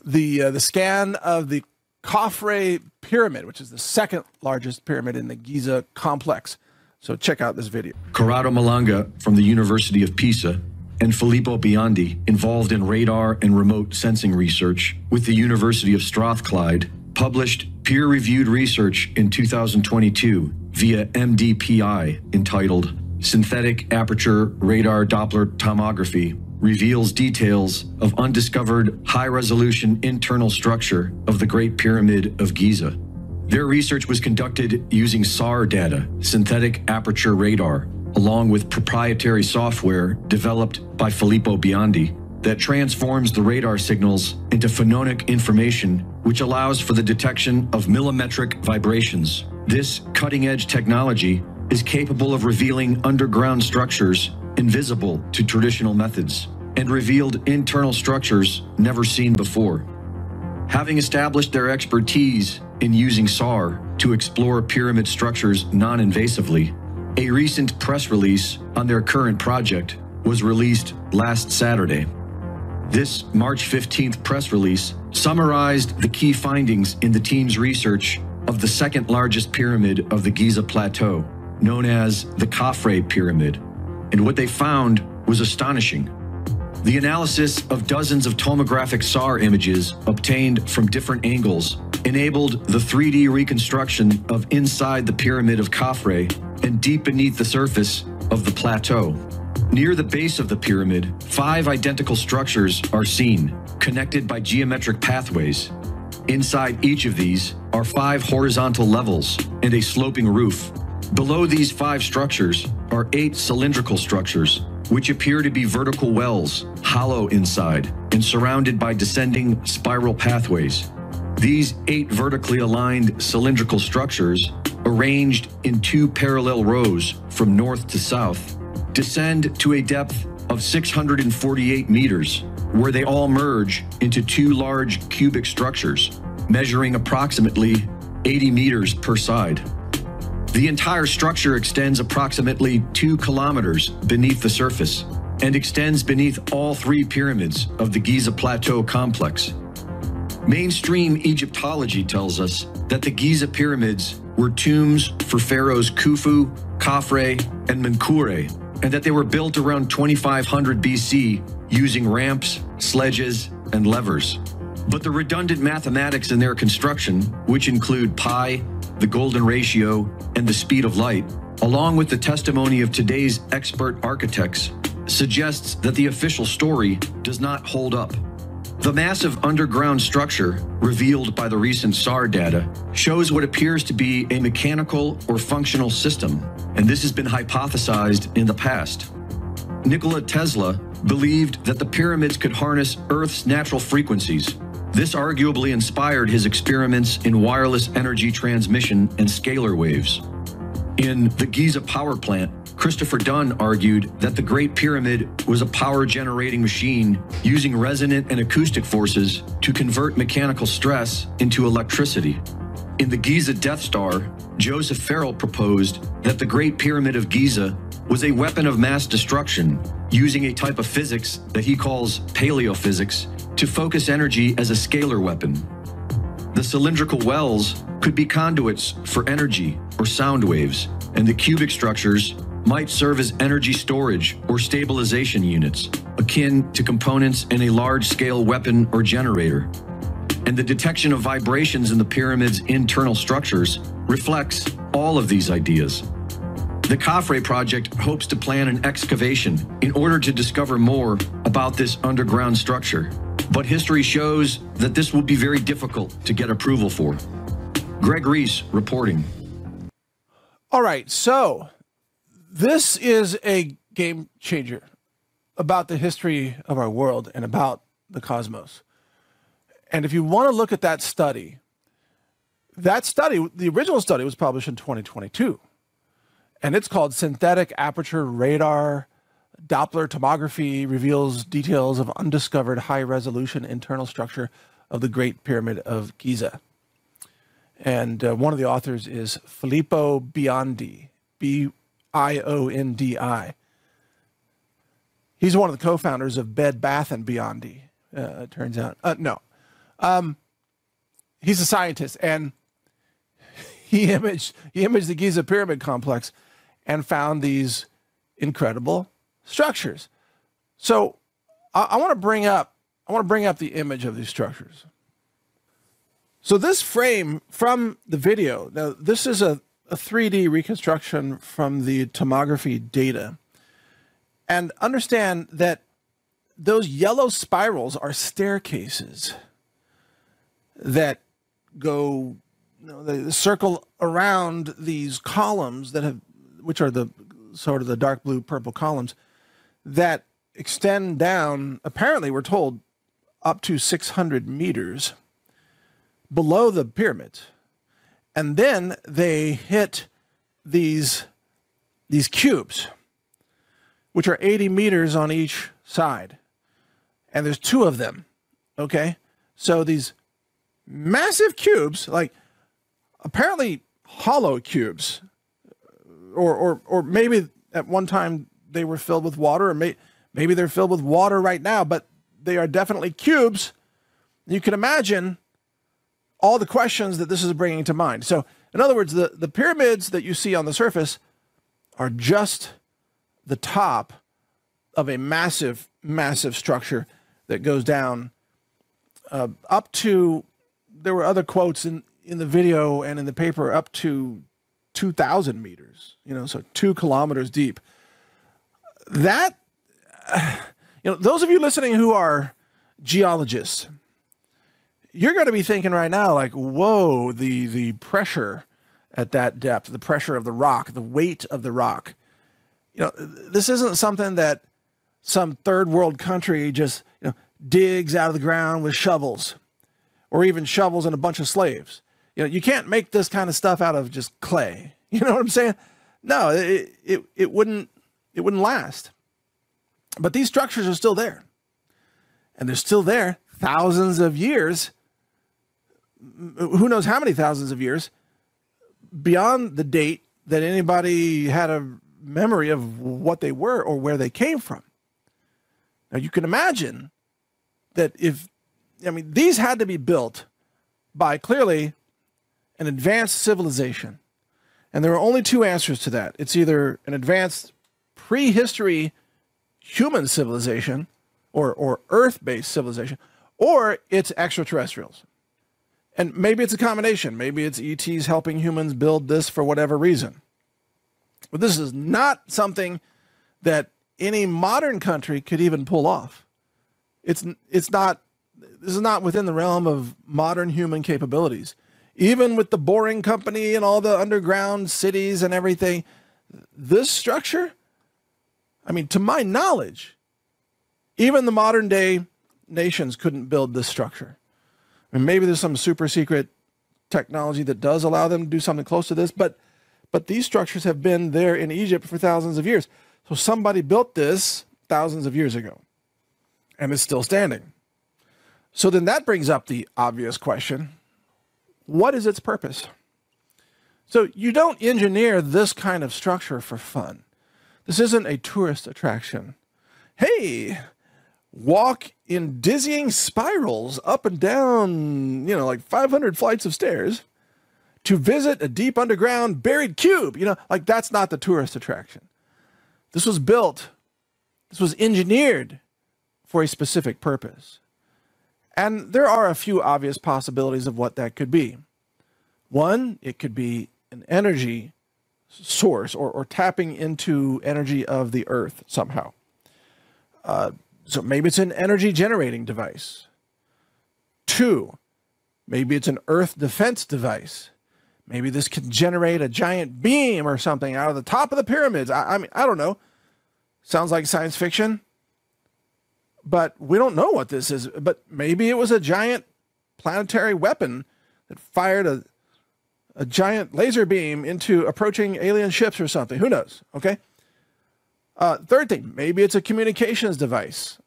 the scan of the Khafre pyramid, which is the second largest pyramid in the Giza complex. So check out this video. Corrado Malanga from the University of Pisa and Filippo Biondi, involved in radar and remote sensing research with the University of Strathclyde, published peer-reviewed research in 2022 via MDPI entitled Synthetic Aperture Radar Doppler Tomography Reveals Details of Undiscovered High-Resolution Internal Structure of the Great Pyramid of Giza. Their research was conducted using SAR data, synthetic aperture radar, along with proprietary software developed by Filippo Biondi that transforms the radar signals into phononic information, which allows for the detection of millimetric vibrations. This cutting-edge technology is capable of revealing underground structures invisible to traditional methods and revealed internal structures never seen before. Having established their expertise in using SAR to explore pyramid structures non-invasively, a recent press release on their current project was released last Saturday. This March 15th press release summarized the key findings in the team's research of the second largest pyramid of the Giza Plateau, known as the Khafre Pyramid, and what they found was astonishing. The analysis of dozens of tomographic SAR images obtained from different angles enabled the 3D reconstruction of inside the pyramid of Khafre and deep beneath the surface of the plateau. Near the base of the pyramid, 5 identical structures are seen, connected by geometric pathways. Inside each of these are 5 horizontal levels and a sloping roof. Below these 5 structures are 8 cylindrical structures, which appear to be vertical wells, hollow inside, and surrounded by descending spiral pathways. These 8 vertically aligned cylindrical structures, arranged in 2 parallel rows from north to south, descend to a depth of 648 meters, where they all merge into 2 large cubic structures, measuring approximately 80 meters per side. The entire structure extends approximately 2 kilometers beneath the surface and extends beneath all 3 pyramids of the Giza Plateau complex. Mainstream Egyptology tells us that the Giza pyramids were tombs for pharaohs Khufu, Khafre, and Menkaure, and that they were built around 2500 BC using ramps, sledges, and levers. But the redundant mathematics in their construction, which include pi, the golden ratio, and the speed of light, along with the testimony of today's expert architects, suggests that the official story does not hold up. The massive underground structure revealed by the recent SAR data shows what appears to be a mechanical or functional system, and this has been hypothesized in the past. Nikola Tesla believed that the pyramids could harness Earth's natural frequencies. This arguably inspired his experiments in wireless energy transmission and scalar waves. In the Giza power plant, Christopher Dunn argued that the Great Pyramid was a power-generating machine using resonant and acoustic forces to convert mechanical stress into electricity. In the Giza Death Star, Joseph Farrell proposed that the Great Pyramid of Giza was a weapon of mass destruction using a type of physics that he calls paleophysics to focus energy as a scalar weapon. The cylindrical wells could be conduits for energy or sound waves, and the cubic structures might serve as energy storage or stabilization units, akin to components in a large-scale weapon or generator. And the detection of vibrations in the pyramid's internal structures reflects all of these ideas. The Khafre project hopes to plan an excavation in order to discover more about this underground structure, but history shows that this will be very difficult to get approval for. Greg Reese reporting. All right, so this is a game changer about the history of our world and about the cosmos. And if you want to look at that study, the original study was published in 2022. And it's called Synthetic Aperture Radar Doppler Tomography Reveals Details of Undiscovered High-Resolution Internal Structure of the Great Pyramid of Giza. And one of the authors is Filippo Biondi, B-I-O-N-D-I. He's one of the co-founders of Bed Bath & Beyond, it turns out. He's a scientist, and he imaged the Giza pyramid complex and found these incredible structures. So I want to bring up the image of these structures. So this frame from the video, now this is a 3D reconstruction from the tomography data. And understand that those yellow spirals are staircases that go, they circle around these columns which are the sort of the dark blue purple columns that extend down, apparently we're told, up to 600 meters below the pyramids. And then they hit these cubes, which are 80 meters on each side. And there's 2 of them, okay? So these massive cubes, like apparently hollow cubes, or maybe at one time they were filled with water, or maybe they're filled with water right now, but they are definitely cubes. You can imagine all the questions that this is bringing to mind. So in other words, the pyramids that you see on the surface are just the top of a massive, massive structure that goes down up to, there were other quotes in the video and in the paper, up to 2,000 meters, so 2 kilometers deep. That, those of you listening who are geologists, you're going to be thinking right now, like, whoa, the pressure at that depth, the pressure of the rock, the weight of the rock. This isn't something that some third world country just, digs out of the ground with shovels, or even shovels and a bunch of slaves. You can't make this kind of stuff out of just clay. You know what I'm saying? No, it wouldn't last. But these structures are still there. And they're still there thousands of years. Who knows how many thousands of years beyond the date that anybody had a memory of what they were or where they came from. Now you can imagine that these had to be built by clearly an advanced civilization. And there are only 2 answers to that. It's either an advanced prehistory human civilization or Earth-based civilization, or it's extraterrestrials. And maybe it's a combination. Maybe it's ETs helping humans build this for whatever reason. But this is not something that any modern country could even pull off. This is not within the realm of modern human capabilities. Even with the Boring Company and all the underground cities and everything, this structure, to my knowledge, even the modern day nations couldn't build this structure. Maybe there's some super secret technology that does allow them to do something close to this, but these structures have been there in Egypt for thousands of years. So somebody built this thousands of years ago, and it's still standing. So then that brings up the obvious question: what is its purpose? So you don't engineer this kind of structure for fun. This isn't a tourist attraction. Hey, walk in dizzying spirals up and down, like 500 flights of stairs to visit a deep underground buried cube. That's not the tourist attraction. This was engineered for a specific purpose. And there are a few obvious possibilities of what that could be. One, it could be an energy source or tapping into energy of the earth somehow. So maybe it's an energy generating device. 2, maybe it's an earth defense device. Maybe this can generate a giant beam or something out of the top of the pyramids. I don't know. Sounds like science fiction. But we don't know what this is. But maybe it was a giant planetary weapon that fired a giant laser beam into approaching alien ships or something. Who knows? Okay. Third thing, maybe it's a communications device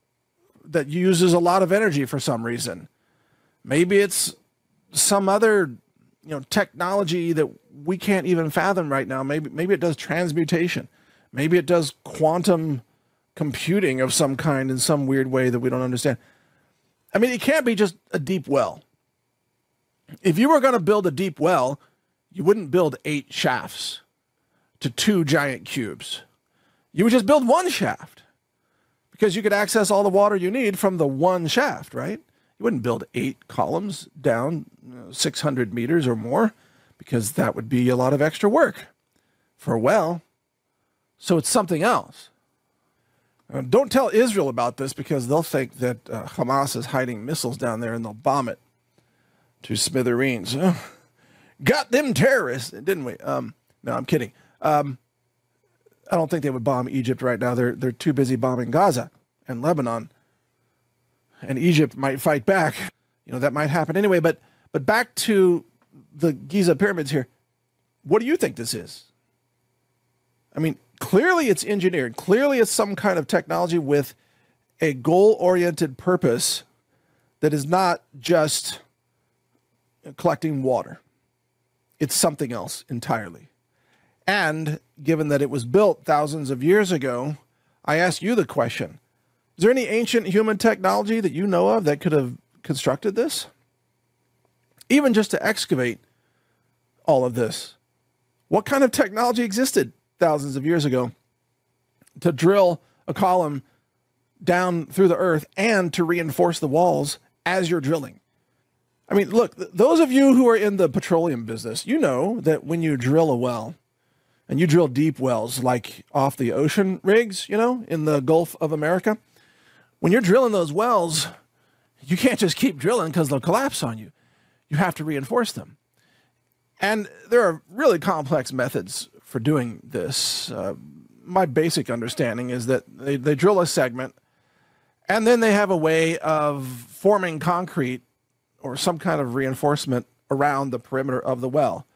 that uses a lot of energy for some reason. Maybe it's some other, technology that we can't even fathom right now. Maybe it does transmutation. Maybe it does quantum computing of some kind in some weird way that we don't understand. I mean, it can't be just a deep well. If you were going to build a deep well, you wouldn't build 8 shafts to 2 giant cubes. You would just build 1 shaft because you could access all the water you need from the 1 shaft, right? You wouldn't build 8 columns down 600 meters or more because that would be a lot of extra work for a well. So it's something else. Don't tell Israel about this because they'll think that Hamas is hiding missiles down there and they'll bomb it to smithereens. Got them terrorists, didn't we? No, I'm kidding. I don't think they would bomb Egypt right now. They're too busy bombing Gaza and Lebanon. And Egypt might fight back. You know, that might happen anyway. But back to the Giza pyramids here. What do you think this is? I mean, clearly it's engineered. Clearly it's some kind of technology with a goal-oriented purpose that is not just collecting water. It's something else entirely. And given that it was built thousands of years ago, I ask you the question, is there any ancient human technology that you know of that could have constructed this? Even just to excavate all of this. What kind of technology existed thousands of years ago to drill a column down through the earth and to reinforce the walls as you're drilling? I mean, look, those of you who are in the petroleum business, you know that when you drill a well, and you drill deep wells like off the ocean rigs, you know, in the Gulf of America, when you're drilling those wells, you can't just keep drilling because they'll collapse on you. You have to reinforce them. And there are really complex methods for doing this. My basic understanding is that they drill a segment, and then they have a way of forming concrete or some kind of reinforcement around the perimeter of the well.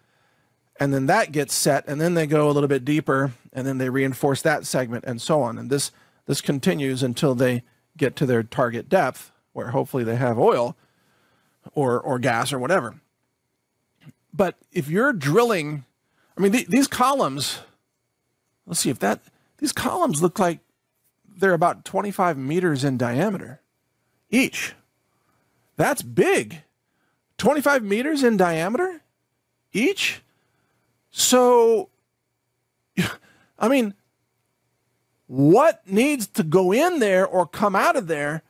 And then that gets set, and then they go a little bit deeper, and then they reinforce that segment, and so on. And this continues until they get to their target depth, where hopefully they have oil or gas or whatever. But if you're drilling, I mean, these columns, let's see if these columns look like they're about 25 meters in diameter each. That's big. 25 meters in diameter each? So, I mean, what needs to go in there or come out of there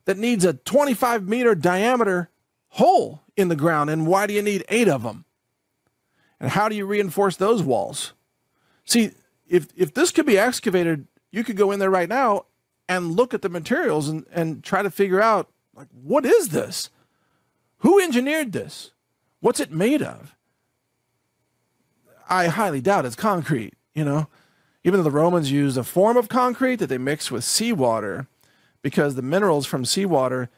that needs a 25-meter diameter hole in the ground? And why do you need 8 of them? And how do you reinforce those walls? See, if this could be excavated, you could go in there right now and look at the materials and try to figure out, like, what is this? Who engineered this? What's it made of? I highly doubt it's concrete, you know, even though the Romans used a form of concrete that they mixed with seawater because the minerals from seawater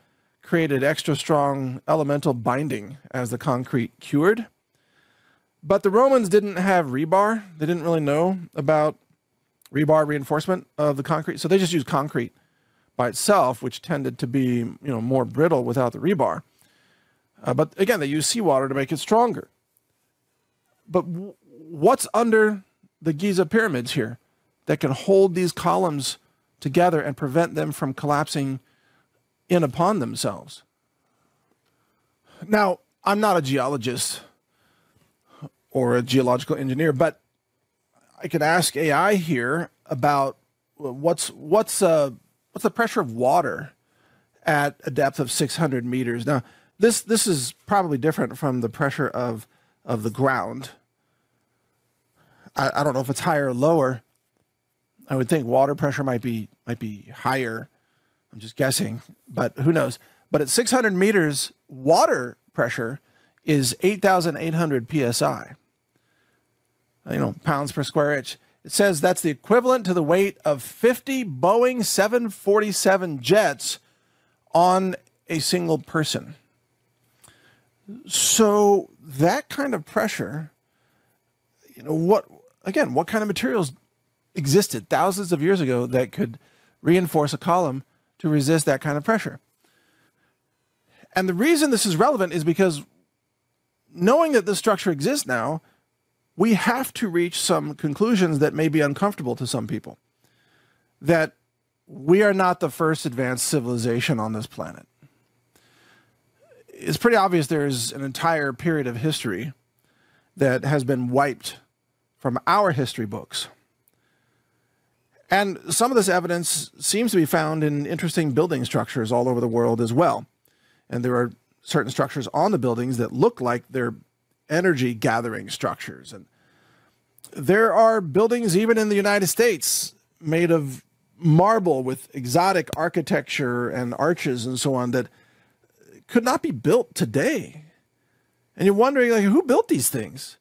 created extra strong elemental binding as the concrete cured. But the Romans didn't have rebar. They didn't really know about rebar reinforcement of the concrete. So they just used concrete by itself, which tended to be, you know, more brittle without the rebar. But again, they used seawater to make it stronger. But what's under the Giza pyramids here that can hold these columns together and prevent them from collapsing in upon themselves? Now, I'm not a geologist or a geological engineer, but I could ask AI here about what's the pressure of water at a depth of 600 meters. Now, this is probably different from the pressure of the ground. I don't know if it's higher or lower. I would think water pressure might be higher. I'm just guessing, but who knows? But at 600 meters, water pressure is 8,800 psi. You know, pounds per square inch. It says that's the equivalent to the weight of 50 Boeing 747 jets on a single person. So that kind of pressure, you know, what kind of materials existed thousands of years ago that could reinforce a column to resist that kind of pressure? And the reason this is relevant is because knowing that this structure exists now, we have to reach some conclusions that may be uncomfortable to some people. That we are not the first advanced civilization on this planet. it's pretty obvious there's an entire period of history that has been wiped from our history books. And some of this evidence seems to be found in interesting building structures all over the world as well. And there are certain structures on the buildings that look like they're energy gathering structures. And there are buildings even in the United States made of marble with exotic architecture and arches and so on that could not be built today. And you're wondering, like, who built these things?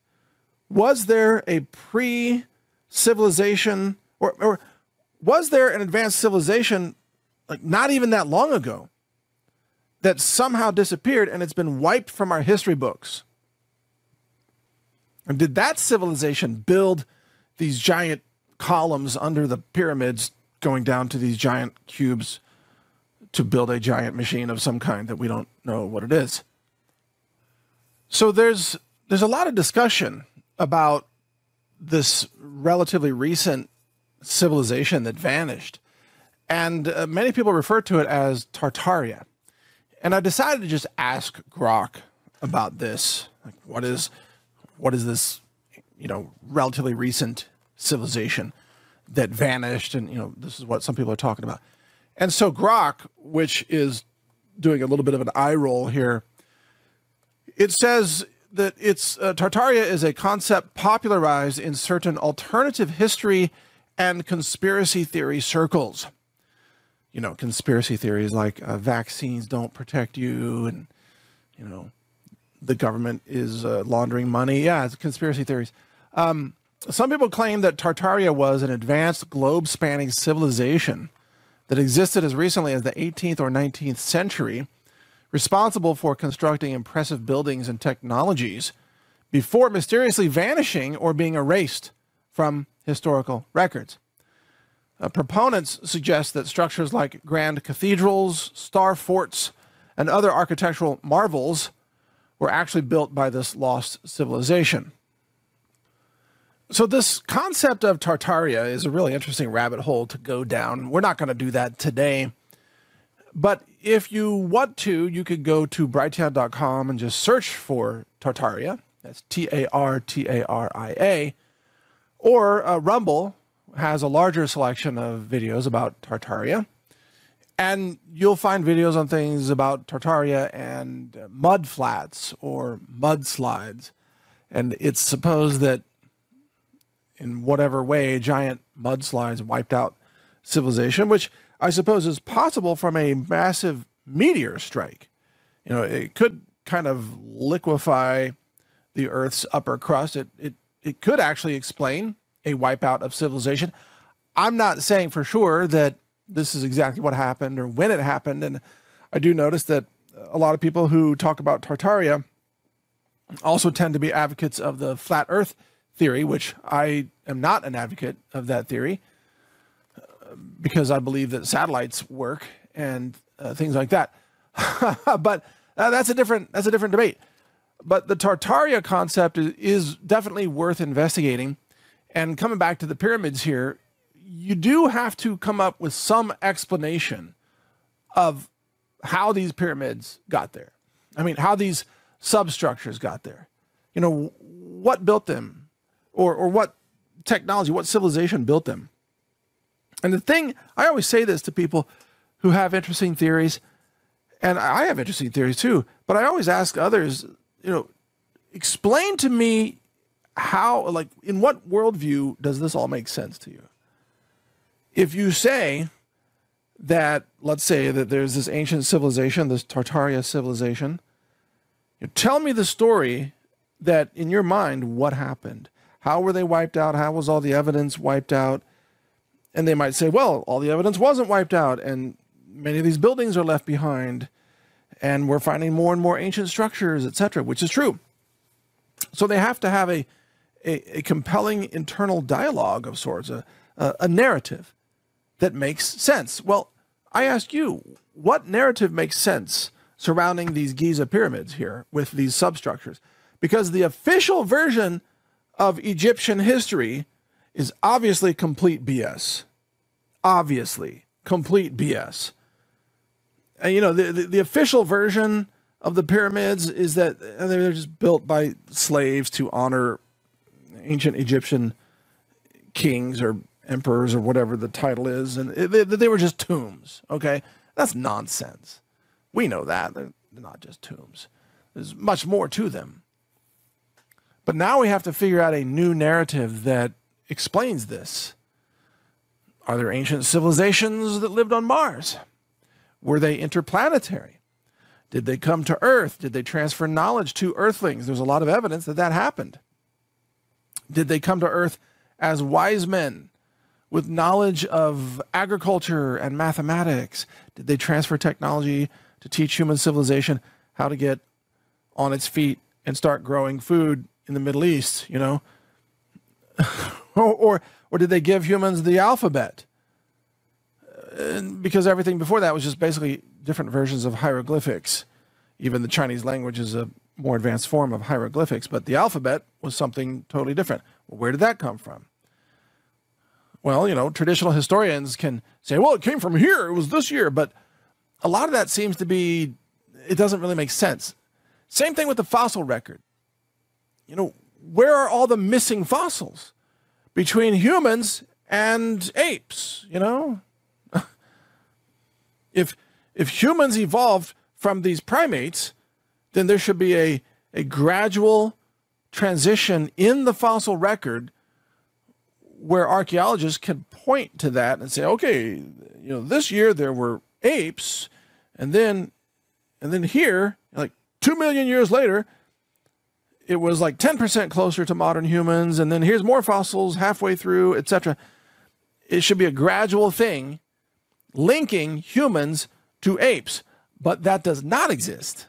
Was there a pre-civilization or was there an advanced civilization like not even that long ago that somehow disappeared and it's been wiped from our history books? And did that civilization build these giant columns under the pyramids going down to these giant cubes to build a giant machine of some kind that we don't know what it is? So there's a lot of discussion about this relatively recent civilization that vanished. And many people refer to it as Tartaria. And I decided to just ask Grok about this. Like, what is this, relatively recent civilization that vanished? And, this is what some people are talking about. And so Grok, which is doing a little bit of an eye roll here, it says that Tartaria is a concept popularized in certain alternative history and conspiracy theory circles. Conspiracy theories like vaccines don't protect you, and, the government is laundering money. Yeah, it's conspiracy theories. Some people claim that Tartaria was an advanced globe-spanning civilization that existed as recently as the 18th or 19th century, responsible for constructing impressive buildings and technologies before mysteriously vanishing or being erased from historical records. Proponents suggest that structures like grand cathedrals, star forts, and other architectural marvels were actually built by this lost civilization. So this concept of Tartaria is a really interesting rabbit hole to go down. We're not going to do that today. But if you want to, you could go to Brighteon.com and just search for Tartaria. That's Tartaria. Or Rumble has a larger selection of videos about Tartaria. And you'll find videos on things about Tartaria and mud flats or mudslides. And it's supposed that in whatever way, giant mudslides wiped out civilization, which I suppose is possible from a massive meteor strike. It could kind of liquefy the Earth's upper crust. It could actually explain a wipeout of civilization. I'm not saying for sure that this is exactly what happened or when it happened. And I do notice that a lot of people who talk about Tartaria also tend to be advocates of the flat Earth theory, which I am not an advocate of that theory because I believe that satellites work and things like that. But that's a different debate. But the Tartaria concept is definitely worth investigating. And coming back to the pyramids here, you do have to come up with some explanation of how these pyramids got there. I mean, how these substructures got there. What built them? Or what technology, what civilization built them? And the thing, I always say this to people who have interesting theories, and I have interesting theories too, but I always ask others, explain to me how, like, in what worldview does this all make sense to you? If you say that, let's say that there's this ancient civilization, this Tartaria civilization, tell me the story that in your mind, what happened? How were they wiped out? How was all the evidence wiped out? And they might say, well, all the evidence wasn't wiped out, and many of these buildings are left behind, and we're finding more and more ancient structures, etc., which is true. So they have to have a compelling internal dialogue of sorts, a narrative that makes sense. Well, I ask you, what narrative makes sense surrounding these Giza pyramids here with these substructures? Because the official version of Egyptian history is obviously complete BS. Obviously complete BS. And, the official version of the pyramids is that they're just built by slaves to honor ancient Egyptian kings or emperors or whatever the title is, and they were just tombs, okay? That's nonsense. We know that. They're not just tombs. There's much more to them. But now we have to figure out a new narrative that explains this. Are there ancient civilizations that lived on Mars? Were they interplanetary? Did they come to Earth? Did they transfer knowledge to Earthlings? There's a lot of evidence that that happened. Did they come to Earth as wise men with knowledge of agriculture and mathematics? Did they transfer technology to teach human civilization how to get on its feet and start growing food in the Middle East, you know? or did they give humans the alphabet? Because everything before that was just basically different versions of hieroglyphics. Even the Chinese language is a more advanced form of hieroglyphics, but the alphabet was something totally different. Well, where did that come from? Well, you know, traditional historians can say, well, it came from here, it was this year, but a lot of that seems to be, it doesn't really make sense. Same thing with the fossil record. You know, where are all the missing fossils between humans and apes, you know? If humans evolved from these primates, then there should be a gradual transition in the fossil record where archaeologists can point to that and say, okay, you know, this year there were apes, and then here, like 2 million years later, it was like 10% closer to modern humans, and then here's more fossils halfway through, etc. It should be a gradual thing linking humans to apes, but that does not exist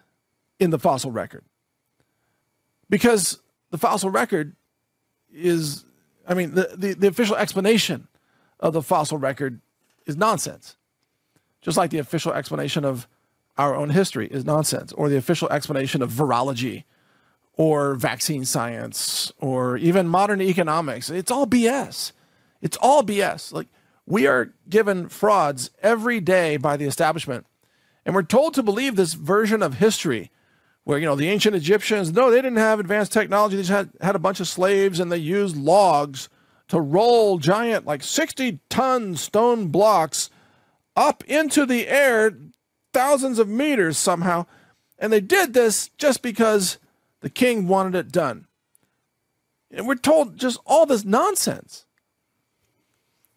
in the fossil record. Because the fossil record is, I mean, the official explanation of the fossil record is nonsense. Just like the official explanation of our own history is nonsense, or the official explanation of virology, or vaccine science, or even modern economics. It's all BS. It's all BS. Like, we are given frauds every day by the establishment, and we're told to believe this version of history where, you know, the ancient Egyptians, no, they didn't have advanced technology. They just had a bunch of slaves, and they used logs to roll giant, like 60-ton stone blocks up into the air thousands of meters somehow. And they did this just because the king wanted it done. And we're told just all this nonsense.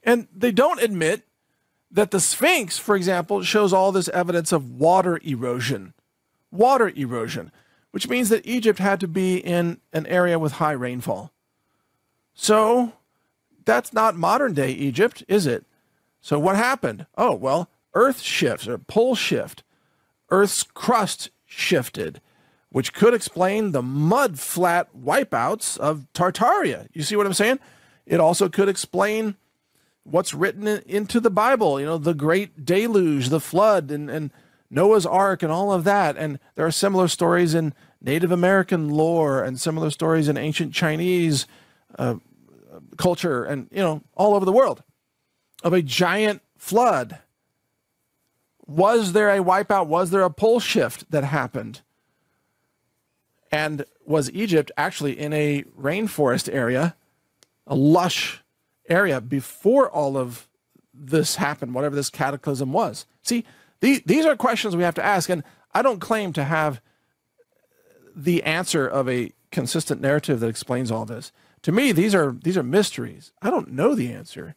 And they don't admit that the Sphinx, for example, shows all this evidence of water erosion. Water erosion, which means that Egypt had to be in an area with high rainfall. So that's not modern day Egypt, is it? So what happened? Oh, well, Earth shifts, or pole shift. Earth's crust shifted, which could explain the mud flat wipeouts of Tartaria. You see what I'm saying? It also could explain what's written into the Bible, you know, the great deluge, the flood, and Noah's Ark, and all of that. And there are similar stories in Native American lore, and similar stories in ancient Chinese culture, and, you know, all over the world, of a giant flood. Was there a wipeout? Was there a pole shift that happened? And was Egypt actually in a rainforest area, a lush area, before all of this happened, whatever this cataclysm was? See, these are questions we have to ask, and I don't claim to have the answer of a consistent narrative that explains all this. To me, these are mysteries. I don't know the answer.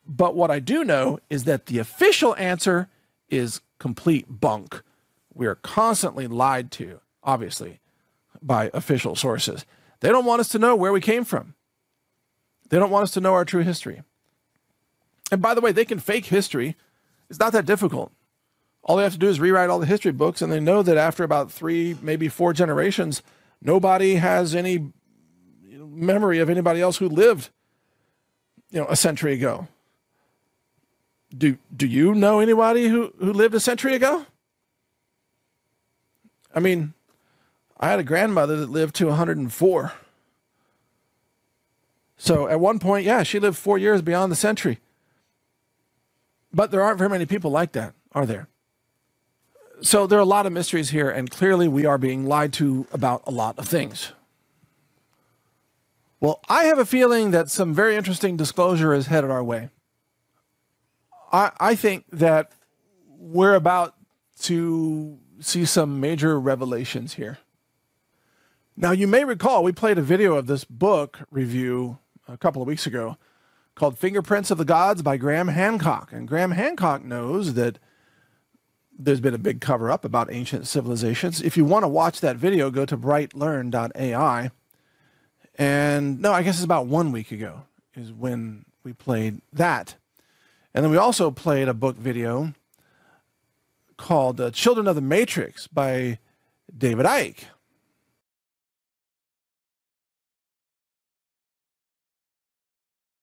But what I do know is that the official answer is complete bunk. We are constantly lied to, obviously, by official sources. They don't want us to know where we came from. They don't want us to know our true history. And by the way, they can fake history. It's not that difficult. All they have to do is rewrite all the history books, and they know that after about 3, maybe 4 generations, nobody has any memory of anybody else who lived, you know, a century ago. Do you know anybody who lived a century ago? I mean, I had a grandmother that lived to 104. So at one point, yeah, she lived 4 years beyond the century. But there aren't very many people like that, are there? So there are a lot of mysteries here, and clearly we are being lied to about a lot of things. Well, I have a feeling that some very interesting disclosure is headed our way. I think that we're about to see some major revelations here. Now, you may recall we played a video of this book review a couple of weeks ago called Fingerprints of the Gods by Graham Hancock. And Graham Hancock knows that there's been a big cover-up about ancient civilizations. If you want to watch that video, go to brightlearn.ai. And no, I guess it's about 1 week ago is when we played that. And then we also played a book video called Children of the Matrix by David Icke.